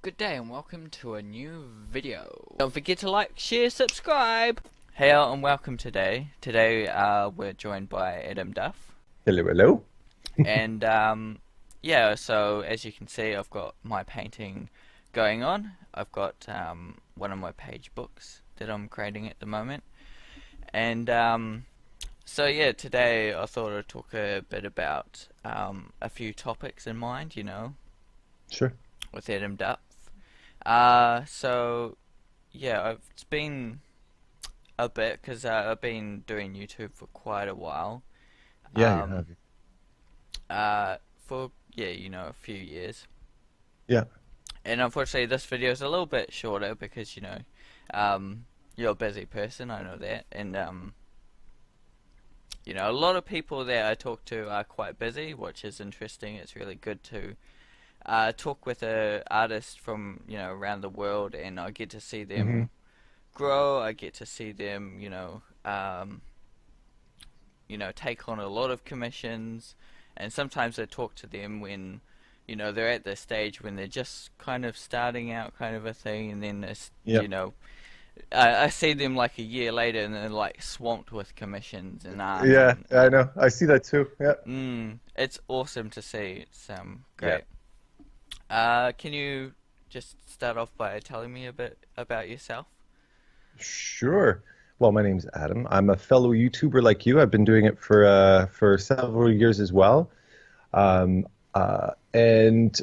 Good day and welcome to a new video. Don't forget to like, share, subscribe. Hey all and welcome today. Today we're joined by Adam Duff. Hello, hello. And yeah, so as you can see I've got my painting going on. I've got one of my page books that I'm creating at the moment. And so yeah, today I thought I'd talk a bit about a few topics in mind, Sure. with Adam Duff. So yeah, it's been a bit because I've been doing YouTube for quite a while. Yeah, you Um, have. for a few years. Yeah. And unfortunately, this video is a little bit shorter because you're a busy person. I know that, and a lot of people that I talk to are quite busy, which is interesting. It's really good to talk with a artist from around the world, and I get to see hmm them grow. I get to see them, take on a lot of commissions, and sometimes I talk to them when, they're at the stage when they're just kind of starting out, kind of a thing, and then it's, Yep. I see them like a year later, and they're like swamped with commissions and art, Yeah, and I know. I see that too. Yeah. it's awesome to see. It's Yeah. great. Can you just start off by telling me a bit about yourself? Sure. Well, my name's Adam. I'm a fellow YouTuber like you. I've been doing it for several years as well. And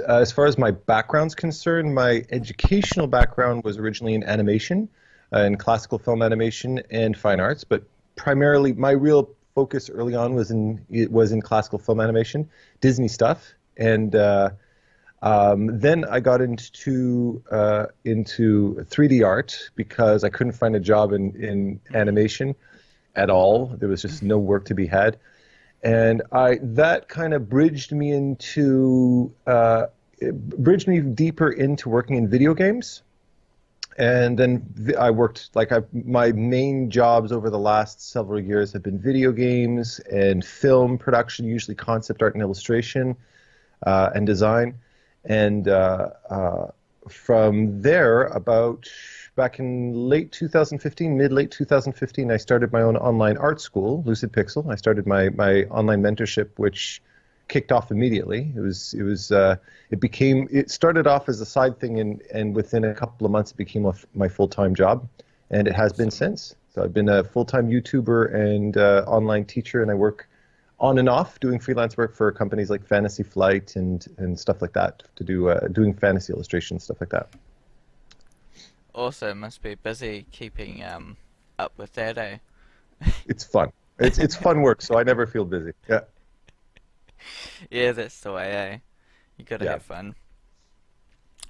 as far as my background's concerned, my educational background was originally in animation, in classical film animation and fine arts, but primarily my real focus early on was in classical film animation, Disney stuff, and then I got into 3D art because I couldn't find a job in animation at all. There was just no work to be had, and I that kind of bridged me deeper into working in video games. And then I worked my main jobs over the last several years have been video games and film production, usually concept art and illustration and design. And from there, about back in mid-late 2015, I started my own online art school, Lucid Pixel. I started my online mentorship, which kicked off immediately. It started off as a side thing, and within a couple of months, it became my full-time job, and it has been Awesome. since. So I've been a full-time YouTuber and online teacher, and I work on and off doing freelance work for companies like Fantasy Flight and stuff like that to do doing fantasy illustrations, stuff like that. Awesome. Must be busy keeping up with that, eh? It's fun. It's fun work, so I never feel busy. Yeah, Yeah, that's the way, eh? You gotta yeah. have fun.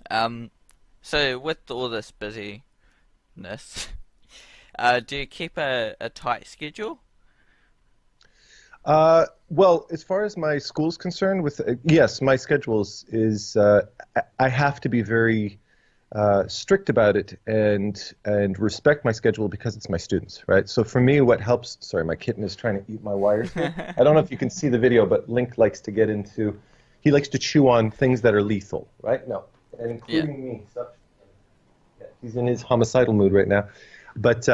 Um, so with all this busyness, do you keep a tight schedule? Well, as far as my school's concerned, yes, my I have to be very strict about it and respect my schedule because it's my students, right? So for me, what helps. Sorry, my kitten is trying to eat my wires here. I don't know if you can see the video, but Link likes to get into. He likes to chew on things that are lethal, right? No, and Yeah. including me. So, yeah, he's in his homicidal mood right now, but.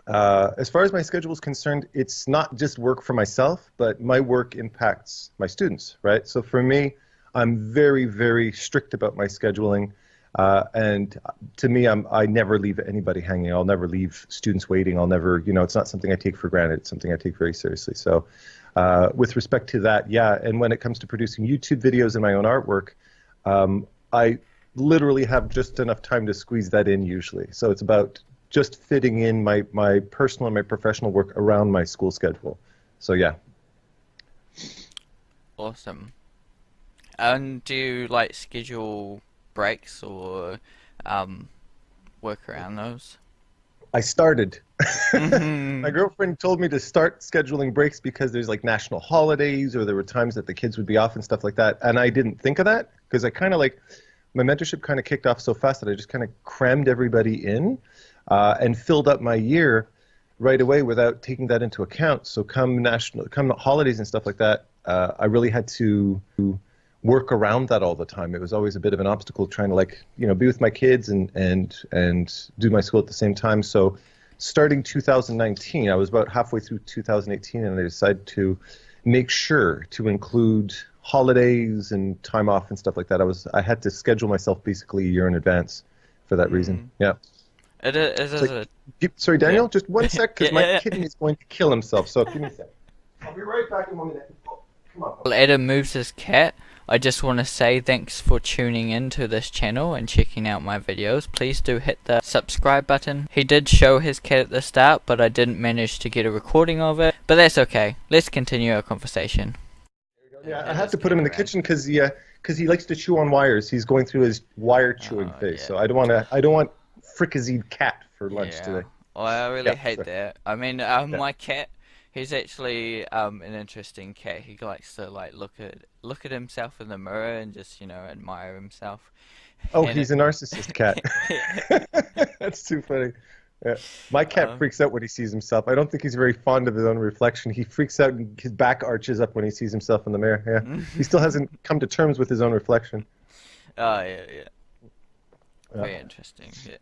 As far as my schedule is concerned, it's not just work for myself, but my work impacts my students, right? So for me, I'm very, very strict about my scheduling. And to me, I never leave anybody hanging. I'll never leave students waiting. I'll never, it's not something I take for granted. It's something I take very seriously. So with respect to that, yeah. And when it comes to producing YouTube videos and my own artwork, I literally have just enough time to squeeze that in usually. So it's about just fitting in my personal and my professional work around my school schedule. So yeah. Awesome. And do you like schedule breaks or um work around those? I started. My Hmm. girlfriend told me to start scheduling breaks because there's like national holidays or there were times that the kids would be off and stuff like that. And I didn't think of that because I kind of my mentorship kind of kicked off so fast that I just kind of crammed everybody in and filled up my year right away without taking that into account. So come holidays and stuff like that, I really had to work around that all the time. It was always a bit of an obstacle trying to, like, be with my kids and do my school at the same time. So starting 2019, I was about halfway through 2018, and I decided to make sure to include holidays and time off and stuff like that. I had to schedule myself basically a year in advance for that reason. Yeah. It is It's like, a sorry, Daniel, yeah. just one sec, because Yeah, my yeah, kitten is going to kill himself. So give me a sec. I'll be right back in 1 minute. Oh, come on. While Adam moves his cat, I just want to say thanks for tuning in to this channel and checking out my videos. Please do hit the subscribe button. He did show his cat at the start, but I didn't manage to get a recording of it. But that's okay. Let's continue our conversation. Yeah, I had to put him in the kitchen because he likes to chew on wires. He's going through his wire chewing phase. Yeah. So I don't want fricasseed cat for lunch Yeah. today. Well, I really Yeah, hate sorry. that. I mean, Yeah. my cat, he's actually an interesting cat. He likes to like look at himself in the mirror and just admire himself. Oh, And he's a narcissist cat. That's too funny. Yeah. My cat freaks out when he sees himself. I don't think he's very fond of his own reflection. He freaks out and his back arches up when he sees himself in the mirror. Yeah. He still hasn't come to terms with his own reflection. Oh yeah, yeah. Very Yeah. interesting. Yeah.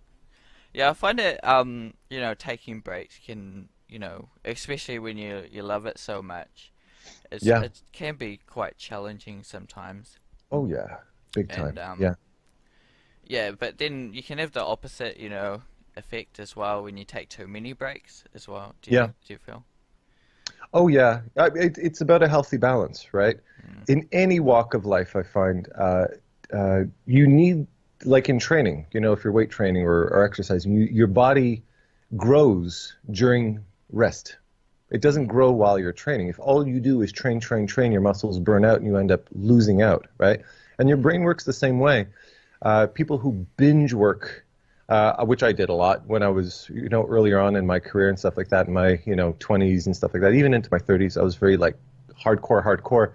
Yeah, I find it taking breaks can, especially when you love it so much, Yeah. it can be quite challenging sometimes. Oh yeah. Big time. And Yeah. yeah, but then you can have the opposite, effect as well when you take too many breaks as well. Yeah. Do you feel? Oh yeah. It's about a healthy balance, right? Mm. In any walk of life, I find you need, like in training, if you're weight training or exercising, your body grows during rest. It doesn't grow while you're training. If all you do is train, your muscles burn out and you end up losing out, right? And your brain works the same way. People who binge work, which I did a lot when I was, earlier on in my career and stuff like that, in my, 20s and stuff like that, even into my 30s, I was very like hardcore.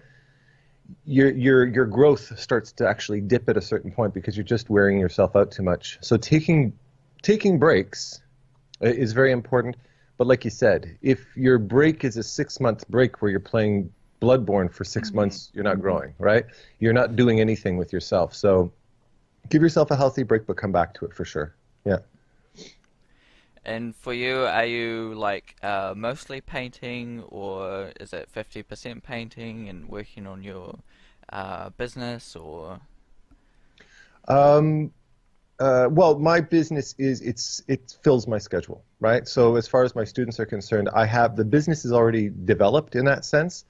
Your growth starts to actually dip at a certain point because you're just wearing yourself out too much. So taking breaks is very important. But like you said, if your break is a 6-month break where you're playing Bloodborne for 6 months, you're not growing, right? You're not doing anything with yourself. So give yourself a healthy break, but come back to it for sure. Yeah. And for you, are you like mostly painting, or is it 50% painting and working on your business, or? Well, my business it fills my schedule, right? So as far as my students are concerned, the business is already developed in that sense,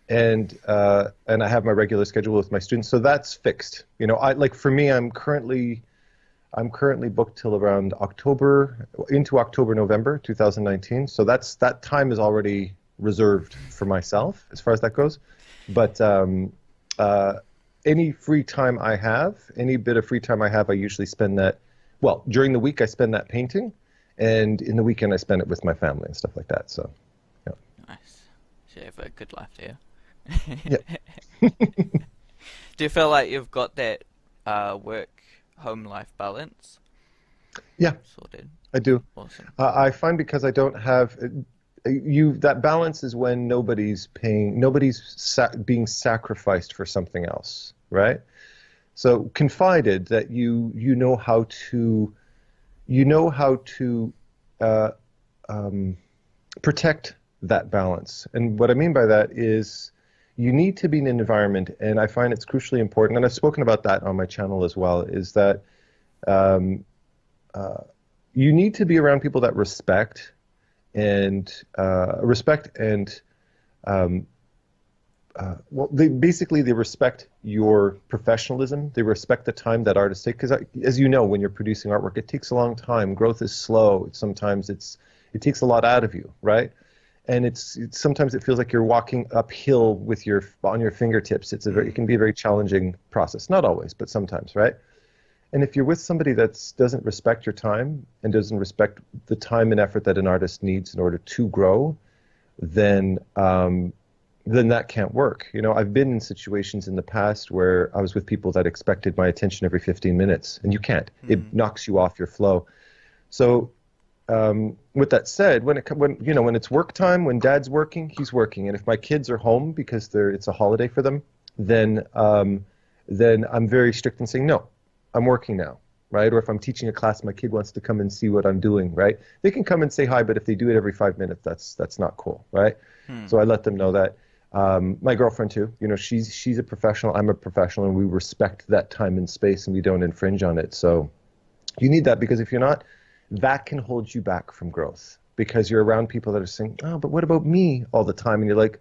and I have my regular schedule with my students, so that's fixed. For me, I'm currently booked till around October, November 2019. So that time is already reserved for myself as far as that goes. But any free time I have, any bit of free time I have, I usually spend that. Well, during the week I spend that painting, and in the weekend I spend it with my family and stuff like that. So, yeah. Nice. So you have a good life there. Yeah. Do you feel like you've got that work-home life balance Yeah, sorted? I do. Awesome. I find because I don't have that balance is when nobody's being sacrificed for something else, right? So confided that you know how to protect that balance. And what I mean by that is you need to be in an environment, and I find it's crucially important, and I've spoken about that on my channel as well, is that you need to be around people that respect and they respect your professionalism. They respect the time that artists take, because as you know, when you're producing artwork, it takes a long time. Growth is slow. Sometimes it takes a lot out of you, right? And sometimes it feels like you're walking uphill on your fingertips. It can be a very challenging process. Not always, but sometimes, right? And if you're with somebody that doesn't respect your time and doesn't respect the time and effort that an artist needs in order to grow, then that can't work. I've been in situations in the past where I was with people that expected my attention every 15 minutes, and you can't. It knocks you off your flow. So with that said, when it's work time, when Dad's working, he's working, and if my kids are home because it's a holiday for them, then then I'm very strict in saying, no, I'm working now, right? Or if I'm teaching a class, my kid wants to come and see what I'm doing, right? They can come and say hi, but if they do it every 5 minutes, that's not cool, right? Hmm. So I let them know that. My girlfriend too, she's a professional, I'm a professional, and we respect that time and space, and we don't infringe on it. So you need that, because if you're not, that can hold you back from growth, because you're around people that are saying, oh, but what about me all the time? And you're like,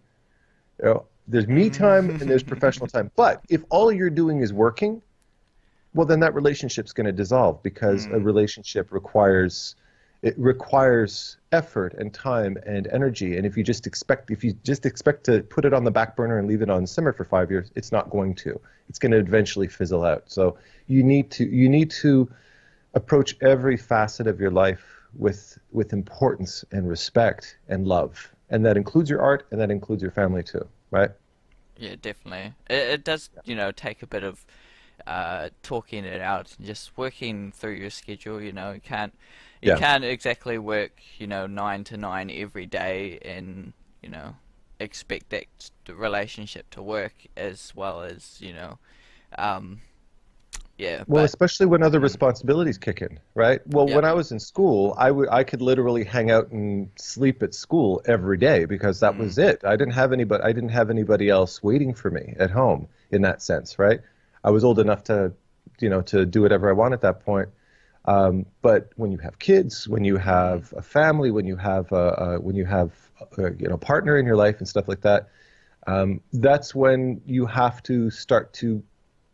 there's me time and there's professional time. But if all you're doing is working, well, then that relationship's going to dissolve, because a relationship requires effort and time and energy. And if you just expect to put it on the back burner and leave it on simmer for 5 years, it's not going to. It's going to eventually fizzle out. So you need to approach every facet of your life with importance and respect and love. And that includes your art, and that includes your family too, right? Yeah, definitely. It does, take a bit of talking it out and just working through your schedule. You Yeah. can't exactly work, 9 to 9 every day and, expect that relationship to work as well as, yeah, Well, but especially when other responsibilities kick in, right? Well, yeah. when I was in school, I could literally hang out and sleep at school every day, because that was it. I didn't have anybody else waiting for me at home in that sense, right? I was old enough to do whatever I want at that point. But when you have kids, when you have a family, when you have a partner in your life and stuff like that, that's when you have to start to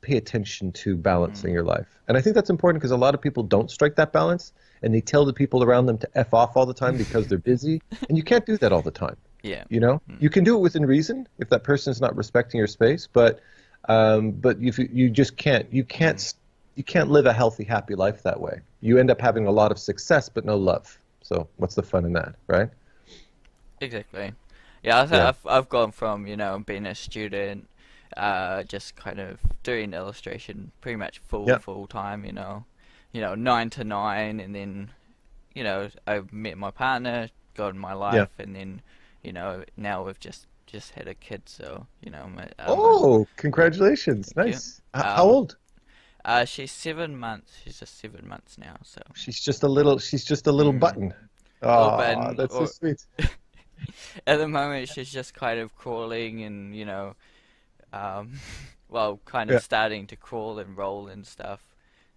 pay attention to balancing your life. And I think that's important, because a lot of people don't strike that balance, and they tell the people around them to F off all the time because they're busy. And you can't do that all the time. Yeah. You can do it within reason if that person is not respecting your space, but if you just can't, you can't live a healthy, happy life that way. You end up having a lot of success but no love. So what's the fun in that, right? Exactly. Yeah, Yeah. I've gone from, being a student, just kind of doing illustration pretty much Yeah. full time, 9 to 9, and then, I met my partner, got in my Yeah. life, and then, now we've just had a kid, so, Oh, congratulations. thank you. Nice. How old? She's 7 months. She's just 7 months now, so She's just a little button. a little Oh, bit. that's so Or sweet. at the moment, she's just kind of crawling and, um, well, kind Yeah. of starting to crawl and roll and stuff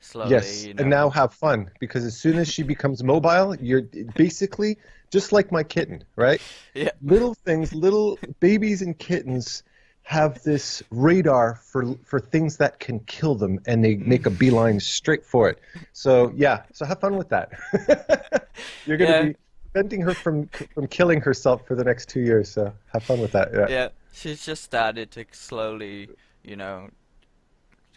slowly, Yes, and now have fun, because as soon as she becomes mobile, you're basically just like my kitten, right? Yeah. Little things, little babies and kittens have this radar for things that can kill them, and they make a beeline straight for it. So yeah, so have fun with that. You're going to Yeah. be preventing her from killing herself for the next 2 years. So have fun with that. Yeah. Yeah. She's just started to you know,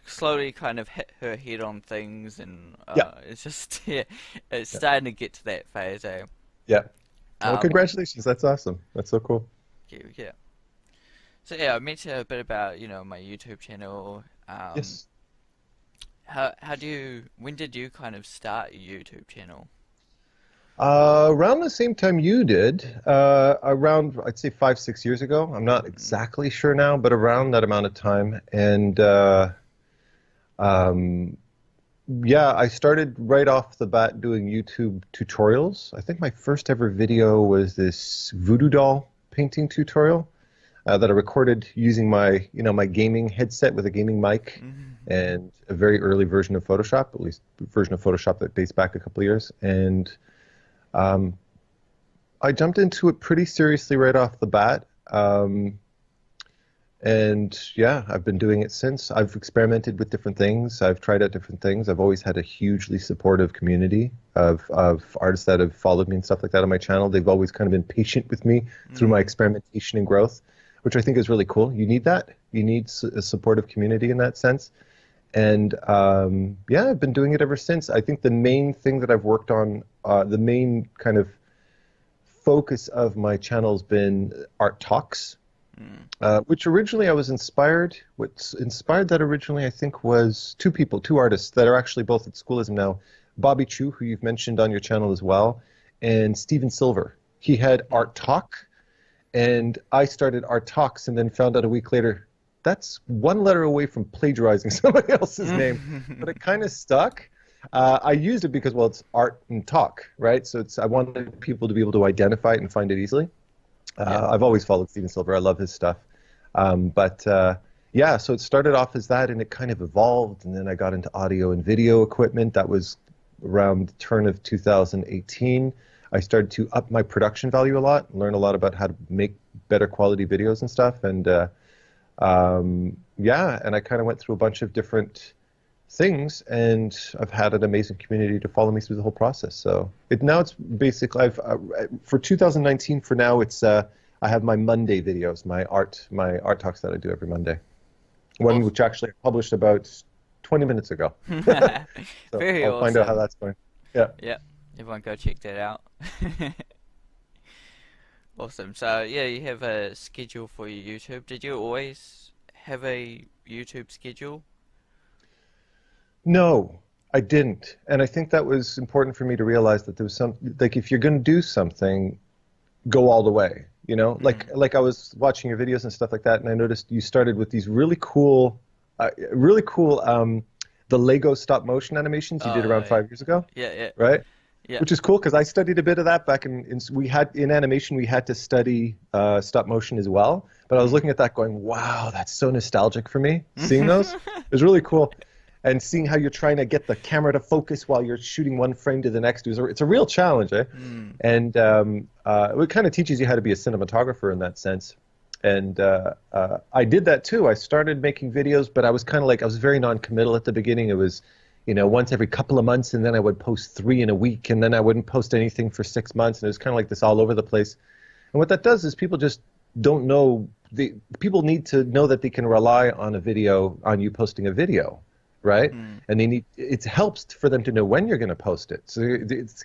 slowly kind of hit her head on things, and Yeah. it's just yeah, it's Yeah. starting to get to that phase. Yeah. Well, Um, congratulations. That's awesome. That's so cool. yeah, yeah. So yeah, I mentioned a bit about my YouTube channel. Yes. When did you kind of start your YouTube channel? Around the same time you did, around I'd say 5, 6 years ago. I'm not exactly sure now, but around that amount of time. And um, yeah, I started right off the bat doing YouTube tutorials. I think my first ever video was this voodoo doll painting tutorial that I recorded using my gaming headset with a gaming mic and a very early version of Photoshop, at least version of Photoshop that dates back a couple of years. And I jumped into it pretty seriously right off the bat. And yeah, I've been doing it since. I've experimented with different things. I've tried out different things. I've always had a hugely supportive community of artists that have followed me and stuff like that on my channel. They've always kind of been patient with me through my experimentation and growth, which I think is really cool. You need that. You need a supportive community in that sense. And yeah, I've been doing it ever since. I think the main thing that I've worked on, the main kind of focus of my channel has been art talks, which originally I was inspired. What inspired that originally, I think, was two artists that are actually both at Schoolism now. Bobby Chu, who you've mentioned on your channel as well, and Steven Silver. He had art talk, and I started art talks, and then found out a week later that's one letter away from plagiarizing somebody else's name, but it kind of stuck. I used it because, well, it's art and talk, right? So I wanted people to be able to identify it and find it easily. Yeah. I've always followed Steven Silver. I love his stuff. Yeah, so it started off as that, and it kind of evolved, and then I got into audio and video equipment. That was around the turn of 2018. I started to up my production value a lot, learn a lot about how to make better quality videos and stuff, and yeah, and I kind of went through a bunch of different things, and I've had an amazing community to follow me through the whole process. So now it's basically for 2019. For now, it's I have my Monday videos, my art talks that I do every Monday. One which actually I published about 20 minutes ago. So Very I'll find out how awesome. that's going. Yeah. Yeah, everyone go check that out. Awesome. So yeah, you have a schedule for your YouTube. Did you always have a YouTube schedule? No, I didn't. And I think that was important for me to realize that there was like if you're going to do something, go all the way. You know, Mm. like I was watching your videos and stuff like that, and I noticed you started with these really cool the Lego stop motion animations you did around Yeah, 5 years ago, yeah, yeah, right? yeah. Which is cool because I studied a bit of that back we had in animation we had to study stop motion as well. But I was Mm. looking at that going, wow, that's so nostalgic for me. Seeing those, it was really cool, and seeing how you're trying to get the camera to focus while you're shooting one frame to the next. It's a real challenge, eh? Mm. And it kind of teaches you how to be a cinematographer in that sense. And I did that too. I started making videos, but I was kind of like I was very non-committal at the beginning. It was, you know, once every couple of months, and then I would post 3 in a week, and then I wouldn't post anything for 6 months, and it was kind of like this all over the place. And what that does is people just don't know. People need to know that they can rely on a video, on you posting a video, right? Mm. And it helps for them to know when you're going to post it. So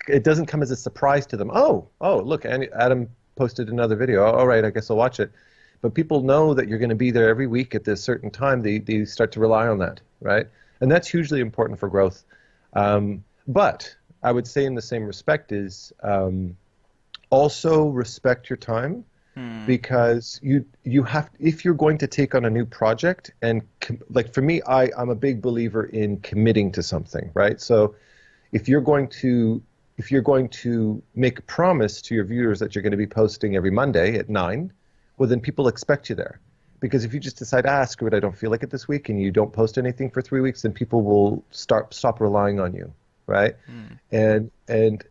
it doesn't come as a surprise to them. Oh, look, Adam posted another video. All right, I guess I'll watch it. But people know that you're going to be there every week at this certain time. They start to rely on that, right? And that's hugely important for growth. But I would say in the same respect is also respect your time, Mm. because you have, if you're going to take on a new project, and like for me, I'm a big believer in committing to something, right? So if you're going to make a promise to your viewers that you're going to be posting every Monday at 9, well, then people expect you there. Because if you just decide, screw it, I don't feel like it this week, and you don't post anything for 3 weeks, then people will stop relying on you, right? Mm. And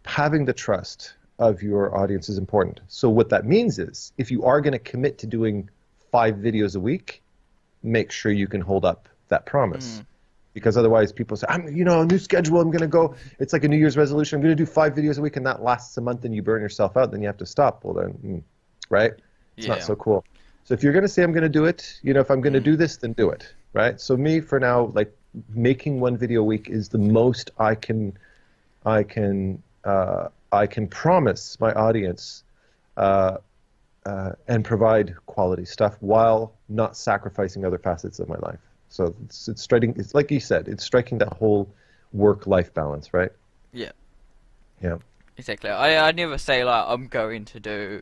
having the trust of your audience is important. So what that means is, if you are going to commit to doing 5 videos a week, make sure you can hold up that promise. Mm. Because otherwise people say, a new schedule, I'm going to go, it's like a New Year's resolution, I'm going to do 5 videos a week, and that lasts a month, and you burn yourself out, then you have to stop. Well then, right? It's not Yeah. so cool. So if you're going to say I'm going to do it, if I'm going to Mm. do this, then do it, right? So me, for now, like making 1 video a week is the most I can promise my audience, and provide quality stuff while not sacrificing other facets of my life. So it's striking. It's like you said, it's striking that whole work-life balance, right? Yeah. Yeah. Exactly. I never say like I'm going to do,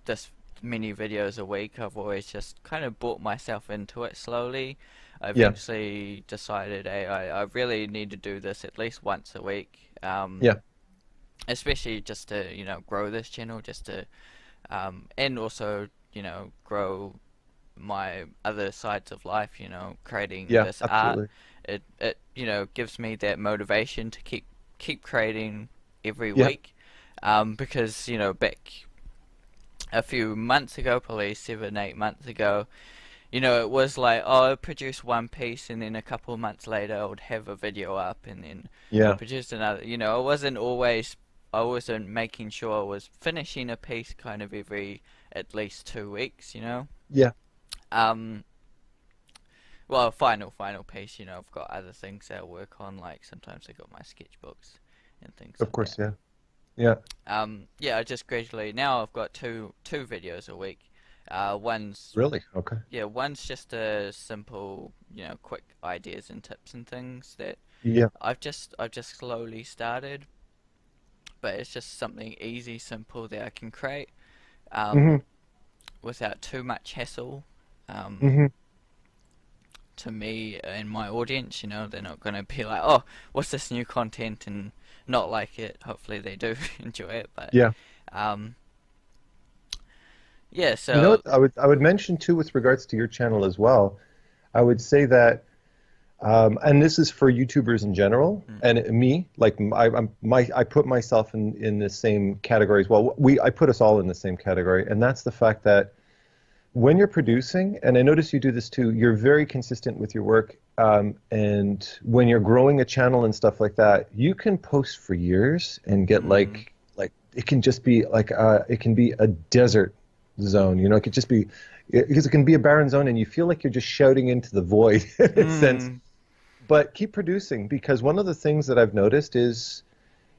this many videos a week. I've always just kind of brought myself into it slowly. I Yeah. eventually decided, hey, I really need to do this at least once a week. Yeah. Especially just to, grow this channel, just to, and also, grow my other sides of life, creating Yeah. this art. Absolutely. It gives me that motivation to keep creating every Yeah. week, because back a few months ago, probably 7, 8 months ago, it was like, oh, I produce one piece, and then a couple of months later I would have a video up, and then I Yeah. produced another. I wasn't making sure I was finishing a piece kind of every at least 2 weeks. Yeah. Um, well, final piece. I've got other things that I work on, like sometimes I got my sketchbooks and things Of like course. that. Yeah. Yeah. Yeah, I just gradually now I've got two videos a week. One's Really? Okay. Yeah, one's just a simple, quick ideas and tips and things that Yeah. I've just slowly started, but it's just something easy, simple that I can create, Hmm. um, without too much hassle. um, Hmm. to me and my audience. They're not gonna be like, "Oh, what's this new content?" and not like it. Hopefully, they do enjoy it. But Yeah. um, yeah, You know so what I would mention too with regards to your channel as well. I would say that, and this is for YouTubers in general, mm, and me, like I put myself in the same category as well. I put us all in the same category, and that's the fact that when you're producing, and I notice you do this too, you're very consistent with your work. And when you're growing a channel and stuff like that, you can post for years and get mm, like it can just be like it can be a desert zone. It could just be because it can be a barren zone, and you feel like you're just shouting into the void in a sense. mm, But keep producing because one of the things that I've noticed is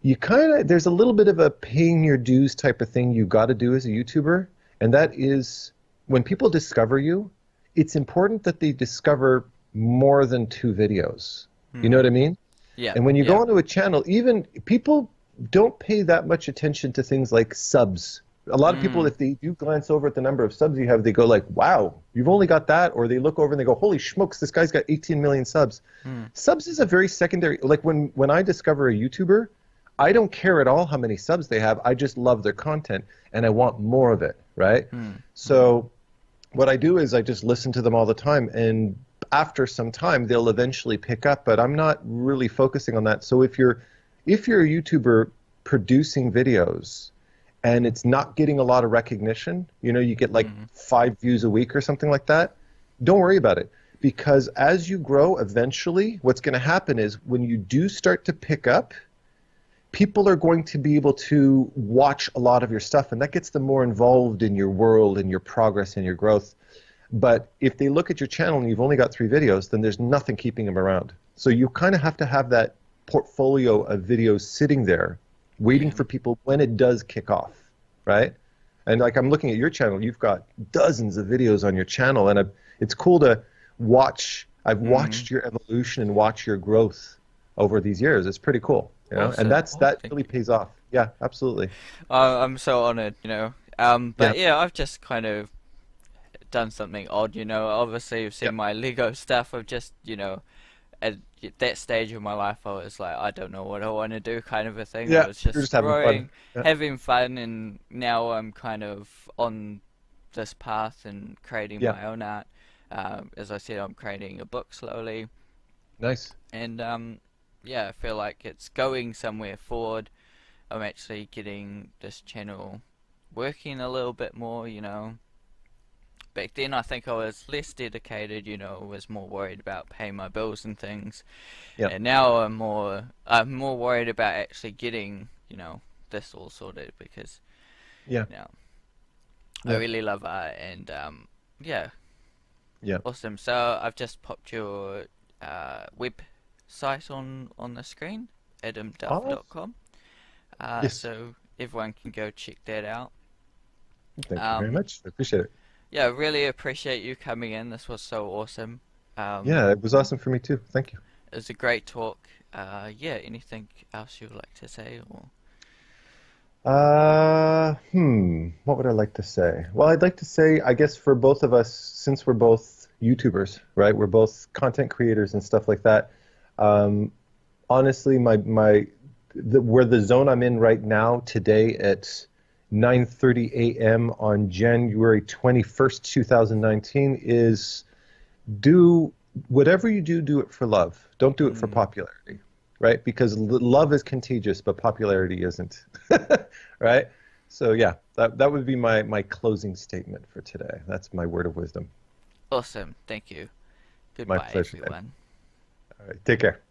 you kind of there's a little bit of a paying your dues type of thing you got to do as a YouTuber, and that is when people discover you, it's important that they discover more than two videos. You know mm, what I mean? yeah, And when you go yeah, onto a channel, even people don't pay that much attention to things like subs. A lot of people, mm, if they do glance over at the number of subs you have, they go like, "Wow, you've only got that," or they look over and they go, "Holy smokes, this guy's got 18 million subs." mm, Subs is a very secondary. Like when I discover a YouTuber, I don't care at all how many subs they have. I just love their content and I want more of it, right? mm, mm, So what I do is I just listen to them all the time, and after some time they'll eventually pick up, but I'm not really focusing on that. So if you're a YouTuber producing videos and it's not getting a lot of recognition, you get like mm, 5 views a week or something like that, don't worry about it. Because as you grow, eventually what's going to happen is when you do start to pick up, people are going to be able to watch a lot of your stuff, and that gets them more involved in your world and your progress and your growth. But if they look at your channel and you've only got 3 videos, then there's nothing keeping them around. So you kind of have to have that portfolio of videos sitting there, waiting yeah, for people when it does kick off, right? And like I'm looking at your channel, you've got dozens of videos on your channel, and it's cool to watch. I've mm, watched your evolution and watch your growth over these years. It's pretty cool, and awesome. that Thank really you. pays off. Yeah, absolutely. I'm so honored. Yeah, But yeah, I've just kind of done something odd. Obviously, you've yeah, seen my Lego stuff. I've just at that stage of my life, I was like, I don't know what I want to do, kind of a thing. I yeah. was You're just just having fun. growing, Yeah, having fun, and now I'm kind of on this path and creating yeah. my own art. As I said, I'm creating a book slowly, Nice. and yeah, I feel like it's going somewhere forward. I'm actually getting this channel working a little bit more. Back then, I think I was less dedicated, was more worried about paying my bills and things. Yeah, And now I'm more worried about actually getting this all sorted because, yeah, you know, I yeah, really love art and yeah, yeah. awesome. So I've just popped your website on the screen, Oh, adamduff.com. yes. So everyone can go check that out. Thank you very Um, much. I appreciate it. yeah, I really appreciate you coming in. This was so awesome. Um, Yeah, it was awesome for me too. Thank you. it was a great talk. Yeah, anything else you would like to say or? What would I like to say? Well, I'd like to say, I guess for both of us, since we're both YouTubers, right? We're both content creators and stuff like that. Um, honestly, where the zone I'm in right now today at 9:30 a.m. on January 21st, 2019 is do whatever you do, do it for love. Don't do it for Mm, popularity, right? Because love is contagious, but popularity isn't, right? So yeah, that would be my closing statement for today. That's my word of wisdom. awesome. Thank you. My Goodbye, pleasure, man. everyone. All right, take care.